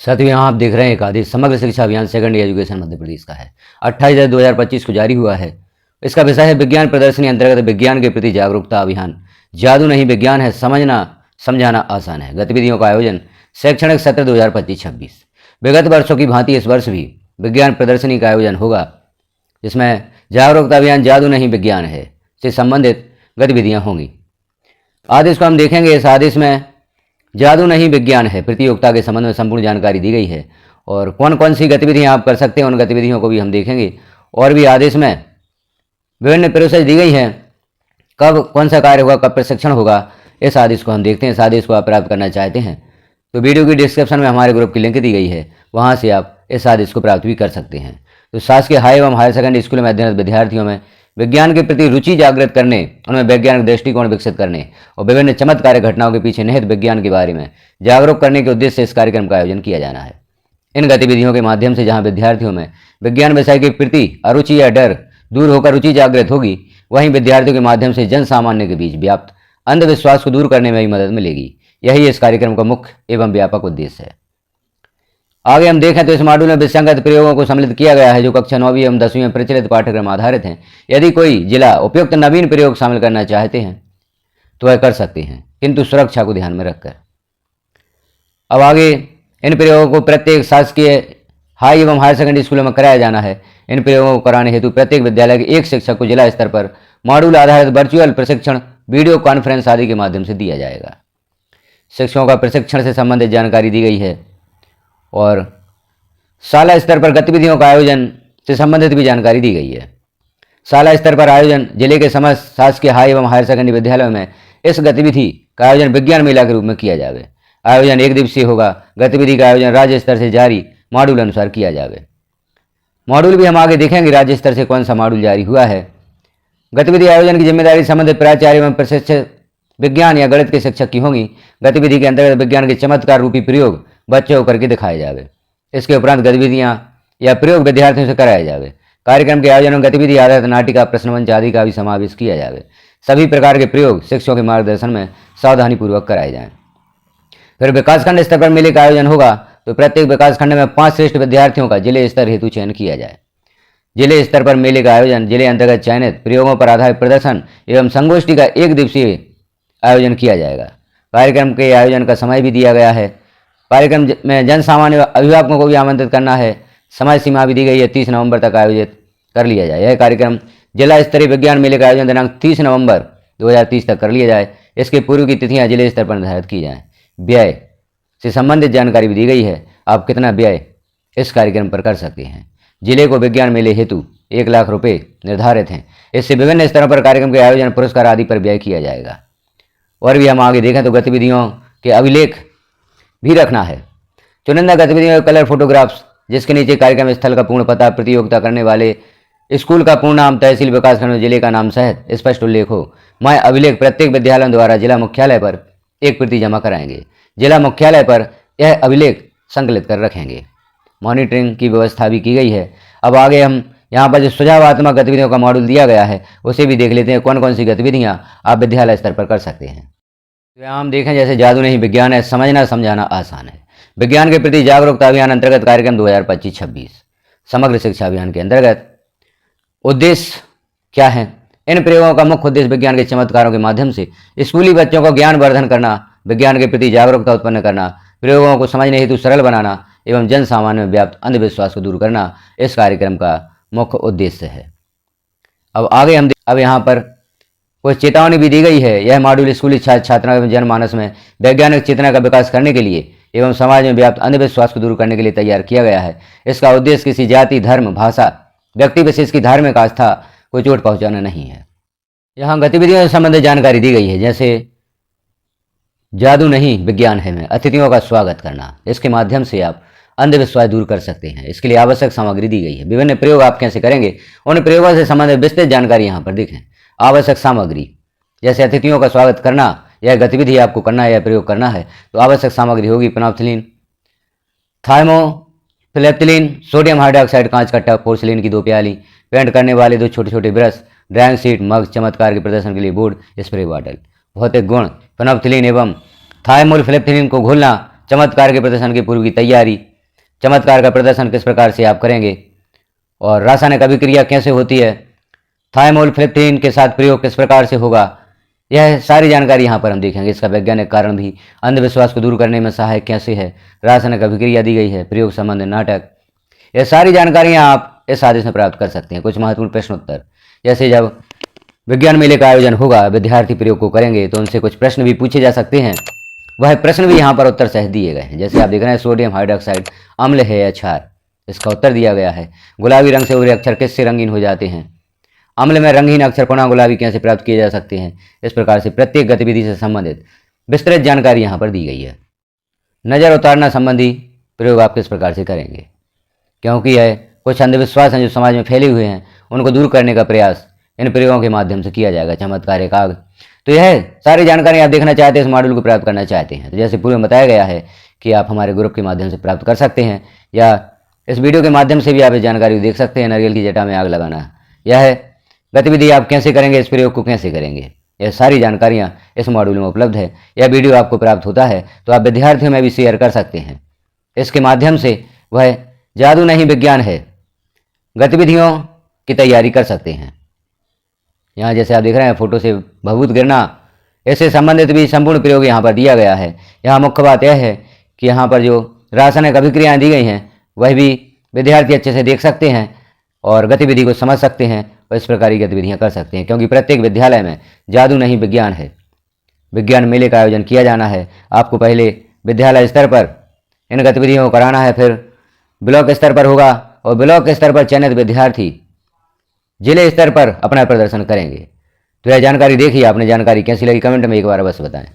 साथियों, यहाँ आप देख रहे हैं एक आदेश समग्र शिक्षा अभियान सेकंड एजुकेशन मध्य प्रदेश का है। 28/2025 को जारी हुआ है। इसका विषय है विज्ञान प्रदर्शनी अंतर्गत विज्ञान के प्रति जागरूकता अभियान। जादू नहीं विज्ञान है, समझना समझाना आसान है। गतिविधियों का आयोजन शैक्षणिक सत्र 2025-26। विगत वर्षों की भांति इस वर्ष भी विज्ञान प्रदर्शनी का आयोजन होगा, जिसमें जागरूकता अभियान जादू नहीं विज्ञान है से संबंधित गतिविधियां होंगी। आदेश को हम देखेंगे। इस आदेश में जादू नहीं विज्ञान है प्रतियोगिता के संबंध में संपूर्ण जानकारी दी गई है और कौन कौन सी गतिविधियां आप कर सकते हैं उन गतिविधियों को भी हम देखेंगे। और भी आदेश में विभिन्न प्रोसेस दी गई हैं, कब कौन सा कार्य होगा, कब प्रशिक्षण होगा। इस आदेश को हम देखते हैं। इस आदेश को आप प्राप्त करना चाहते हैं तो वीडियो की डिस्क्रिप्शन में हमारे ग्रुप की लिंक दी गई है, वहाँ से आप इस आदेश को प्राप्त भी कर सकते हैं। तो शासकीय हाई एवं हायर सेकेंडरी स्कूल में अध्ययनरत विद्यार्थियों में विज्ञान के प्रति रुचि जागृत करने, उनमें वैज्ञानिक दृष्टिकोण विकसित करने और विभिन्न चमत्कारिक घटनाओं के पीछे निहित विज्ञान के बारे में जागरूक करने के उद्देश्य से इस कार्यक्रम का आयोजन किया जाना है। इन गतिविधियों के माध्यम से जहां विद्यार्थियों में विज्ञान विषय के प्रति अरुचि या डर दूर होकर रुचि जागृत होगी, वहीं विद्यार्थियों के माध्यम से जन सामान्य के बीच व्याप्त अंधविश्वास को दूर करने में भी मदद मिलेगी। यही इस कार्यक्रम का मुख्य एवं व्यापक उद्देश्य है। आगे हम देखें तो इस मॉड्यूल में विषयांगत प्रयोगों को सम्मिलित किया गया है जो कक्षा 9वीं एवं 10वीं में प्रचलित पाठ्यक्रम आधारित हैं। यदि कोई जिला उपयुक्त नवीन प्रयोग शामिल करना चाहते हैं तो वह कर सकते हैं, किंतु सुरक्षा को ध्यान में रखकर। अब आगे इन प्रयोगों को प्रत्येक शासकीय हाई एवं हायर सेकेंडरी स्कूलों में कराया जाना है। इन प्रयोगों को कराने हेतु प्रत्येक विद्यालय के एक शिक्षक को जिला स्तर पर मॉड्यूल आधारित वर्चुअल प्रशिक्षण, वीडियो कॉन्फ्रेंस आदि के माध्यम से दिया जाएगा। शिक्षकों का प्रशिक्षण से संबंधित जानकारी दी गई है और शाला स्तर पर गतिविधियों का आयोजन से संबंधित भी जानकारी दी गई है। शाला स्तर पर आयोजन जिले के समस्त शासकीय हाई एवं हायर सेकेंडरी विद्यालयों में इस गतिविधि का आयोजन विज्ञान मेला के रूप में किया जावे। आयोजन एक दिवसीय होगा। गतिविधि का आयोजन राज्य स्तर से जारी मॉड्यूल अनुसार किया जावे। मॉड्यूल भी हम आगे देखेंगे राज्य स्तर से कौन सा मॉड्यूल जारी हुआ है। गतिविधि आयोजन की जिम्मेदारी संबंधित प्राचार्य एवं प्रशिक्षक विज्ञान या गणित के शिक्षक की होंगी। गतिविधि के अंतर्गत विज्ञान के चमत्कार रूपी प्रयोग बच्चों को करके दिखाए जावे। इसके उपरांत गतिविधियां या प्रयोग विद्यार्थियों से कराए जावे। कार्यक्रम के आयोजन में गतिविधि आधारित नाटिका, प्रश्नमंच आदि का भी समावेश किया जावे। सभी प्रकार के प्रयोग शिक्षकों के मार्गदर्शन में सावधानीपूर्वक कराए जाएं। फिर विकासखंड स्तर पर मेले का आयोजन होगा तो प्रत्येक विकासखंड में 5 श्रेष्ठ विद्यार्थियों का जिले स्तर हेतु चयन किया जाए। जिले स्तर पर मेले का आयोजन जिले अंतर्गत चयनित प्रयोगों पर आधारित प्रदर्शन एवं संगोष्ठी का एक दिवसीय आयोजन किया जाएगा। कार्यक्रम के आयोजन का समय भी दिया गया है। कार्यक्रम में जन सामान्य अभिभावकों को भी आमंत्रित करना है। समय सीमा भी दी गई है, 30 नवंबर तक आयोजित कर लिया जाए। यह कार्यक्रम जिला स्तरीय विज्ञान मेले का आयोजन दिनांक 30 नवंबर 2030 तक कर लिया जाए। इसके पूर्व की तिथियां जिले स्तर पर निर्धारित की जाएं। व्यय से संबंधित जानकारी भी दी गई है। आप कितना व्यय इस कार्यक्रम पर कर सकते हैं। जिले को विज्ञान मेले हेतु 1 लाख रुपये निर्धारित हैं। इससे विभिन्न स्तरों पर कार्यक्रम के आयोजन, पुरस्कार आदि पर व्यय किया जाएगा। और भी हम आगे देखें तो गतिविधियों के अभिलेख भी रखना है। चुनिंदा गतिविधियों के कलर फोटोग्राफ्स, जिसके नीचे कार्यक्रम स्थल का पूर्ण पता, प्रतियोगिता करने वाले स्कूल का पूर्ण नाम, तहसील, विकासखंड, जिले का नाम सहित स्पष्ट उल्लेख हो। मैं अभिलेख प्रत्येक विद्यालयों द्वारा जिला मुख्यालय पर एक प्रति जमा कराएंगे। जिला मुख्यालय पर यह अभिलेख संकलित कर रखेंगे। मॉनिटरिंग की व्यवस्था भी की गई है। अब आगे हम यहाँ पर जो सुझावात्मक गतिविधियों का मॉड्यूल दिया गया है उसे भी देख लेते हैं, कौन कौन सी गतिविधियाँ आप विद्यालय स्तर पर कर सकते हैं। तो यहाँ हम देखें जैसे जादू नहीं विज्ञान है, समझना समझाना आसान है। विज्ञान के प्रति जागरूकता अभियान अंतर्गत कार्यक्रम 2025-26 समग्र शिक्षा अभियान के अंतर्गत उद्देश्य क्या है। इन प्रयोगों का मुख्य उद्देश्य विज्ञान के चमत्कारों के माध्यम से स्कूली बच्चों को ज्ञान वर्धन करना, विज्ञान के प्रति जागरूकता उत्पन्न करना, प्रयोगों को समझने हेतु सरल बनाना एवं जन सामान्य में व्याप्त अंधविश्वास को दूर करना इस कार्यक्रम का मुख्य उद्देश्य है। अब आगे हम अब यहाँ पर कुछ चेतावनी भी दी गई है। यह मॉड्यूल स्कूली छात्र छात्राओं एवं जनमानस में वैज्ञानिक चेतना का विकास करने के लिए एवं समाज में व्याप्त अंधविश्वास को दूर करने के लिए तैयार किया गया है। इसका उद्देश्य किसी जाति, धर्म, भाषा, व्यक्ति विशेष की धार्मिक आस्था को चोट पहुंचाना नहीं है। यहाँ गतिविधियों से संबंधित जानकारी दी गई है, जैसे जादू नहीं विज्ञान है में अतिथियों का स्वागत करना। इसके माध्यम से आप अंधविश्वास दूर कर सकते हैं। इसके लिए आवश्यक सामग्री दी गई है। विभिन्न प्रयोग आप कैसे करेंगे उन प्रयोगों से संबंधित विस्तृत जानकारी यहाँ पर देखें। आवश्यक सामग्री, जैसे अतिथियों का स्वागत करना, यह गतिविधि आपको करना है या प्रयोग करना है तो आवश्यक सामग्री होगी पेनॉक्सिलिन, थाइमोफिलेप्थिलीन, सोडियम हाइड्रोक्साइड कांच का टब, पोर्सिलिन की 2 प्याली, पेंट करने वाले 2 छोटे छोटे ब्रश, ड्राइंग शीट, मग, चमत्कार के प्रदर्शन के लिए बोर्ड, स्प्रे बॉटल। भौतिक गुण, पेनॉक्सिलिन एवं थाइमोफिलेप्थिलीन को घोलना, चमत्कार के प्रदर्शन के पूर्व की तैयारी, चमत्कार का प्रदर्शन किस प्रकार से आप करेंगे और रासायनिक अभिक्रिया कैसे होती है, थाइमोल्फिप्टिन के साथ प्रयोग किस प्रकार से होगा, यह सारी जानकारी यहाँ पर हम देखेंगे। इसका वैज्ञानिक कारण भी, अंधविश्वास को दूर करने में सहायक कैसे है, रासायनिक अभिक्रिया दी गई है, प्रयोग संबंधी नाटक, यह सारी जानकारियाँ आप इस आदेश में प्राप्त कर सकते हैं। कुछ महत्वपूर्ण प्रश्न उत्तर, जैसे जब विज्ञान मेले का आयोजन होगा, विद्यार्थी प्रयोग को करेंगे तो उनसे कुछ प्रश्न भी पूछे जा सकते हैं, वह प्रश्न भी यहाँ पर उत्तर सहित दिए गए हैं। जैसे आप देख रहे हैं, सोडियम हाइड्रोक्साइड अम्ल है या क्षार, इसका उत्तर दिया गया है। गुलाबी रंग से उभरे अक्षर किससे रंगीन हो जाते हैं, अम्ल में रंगीन अक्षर पुनः गुलाबी कैसे प्राप्त किए जा सकते हैं। इस प्रकार से प्रत्येक गतिविधि से संबंधित विस्तृत जानकारी यहाँ पर दी गई है। नज़र उतारना संबंधी प्रयोग आप किस प्रकार से करेंगे, क्योंकि यह कुछ अंधविश्वास हैं जो समाज में फैले हुए हैं, उनको दूर करने का प्रयास इन प्रयोगों के माध्यम से किया जाएगा। चमत्कार एक आग, तो यह सारी जानकारी आप देखना चाहते हैं, इस मॉड्यूल को प्राप्त करना चाहते हैं तो जैसे पूर्व में बताया गया है कि आप हमारे ग्रुप के माध्यम से प्राप्त कर सकते हैं, या इस वीडियो के माध्यम से भी आप इस जानकारी को देख सकते हैं। नारियल की जटा में आग लगाना, यह गतिविधि आप कैसे करेंगे, इस प्रयोग को कैसे करेंगे, यह सारी जानकारियाँ इस मॉड्यूल में उपलब्ध है। यह वीडियो आपको प्राप्त होता है तो आप विद्यार्थियों में भी शेयर कर सकते हैं। इसके माध्यम से वह जादू नहीं विज्ञान है गतिविधियों की तैयारी कर सकते हैं। यहाँ जैसे आप देख रहे हैं, फोटो से भभूत गिरना, इससे संबंधित भी संपूर्ण प्रयोग यहाँ पर दिया गया है। यहाँ मुख्य बात यह है कि यहाँ पर जो रासायनिक अभिक्रियाएँ दी गई हैं वह भी विद्यार्थी अच्छे से देख सकते हैं और गतिविधि को समझ सकते हैं और इस प्रकार की गतिविधियाँ कर सकते हैं, क्योंकि प्रत्येक विद्यालय में जादू नहीं विज्ञान है, विज्ञान मेले का आयोजन किया जाना है। आपको पहले विद्यालय स्तर पर इन गतिविधियों को कराना है, फिर ब्लॉक स्तर पर होगा और ब्लॉक स्तर पर चयनित विद्यार्थी जिले स्तर पर अपना प्रदर्शन करेंगे। तो यह जानकारी देखिए, आपने जानकारी कैसी लगी कमेंट में एक बार अवश्य बताएं।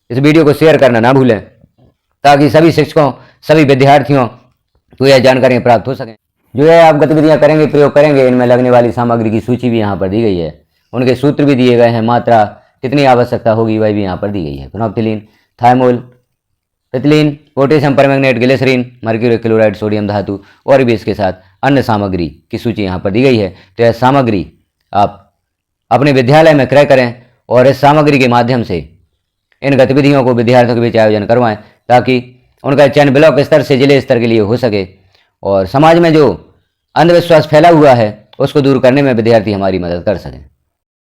इस वीडियो को शेयर करना ना भूलें ताकि सभी शिक्षकों, सभी विद्यार्थियों को यह जानकारियाँ प्राप्त हो सकें। जो है आप गतिविधियाँ करेंगे, प्रयोग करेंगे, इनमें लगने वाली सामग्री की सूची भी यहाँ पर दी गई है, उनके सूत्र भी दिए गए हैं, मात्रा कितनी आवश्यकता होगी वह भी यहाँ पर दी गई है। Phenolphthalein, thymolphthalein, potassium permanganate, glycerine, mercury chloride, sodium धातु और भी इसके साथ अन्य सामग्री की सूची यहाँ पर दी गई है। तो यह सामग्री आप अपने विद्यालय में क्रय करें और इस सामग्री के माध्यम से इन गतिविधियों को विद्यार्थियों के बीच आयोजन करवाएं ताकि उनका चयन ब्लॉक स्तर से जिले स्तर के लिए हो सके और समाज में जो अंधविश्वास फैला हुआ है उसको दूर करने में विद्यार्थी हमारी मदद कर सकें।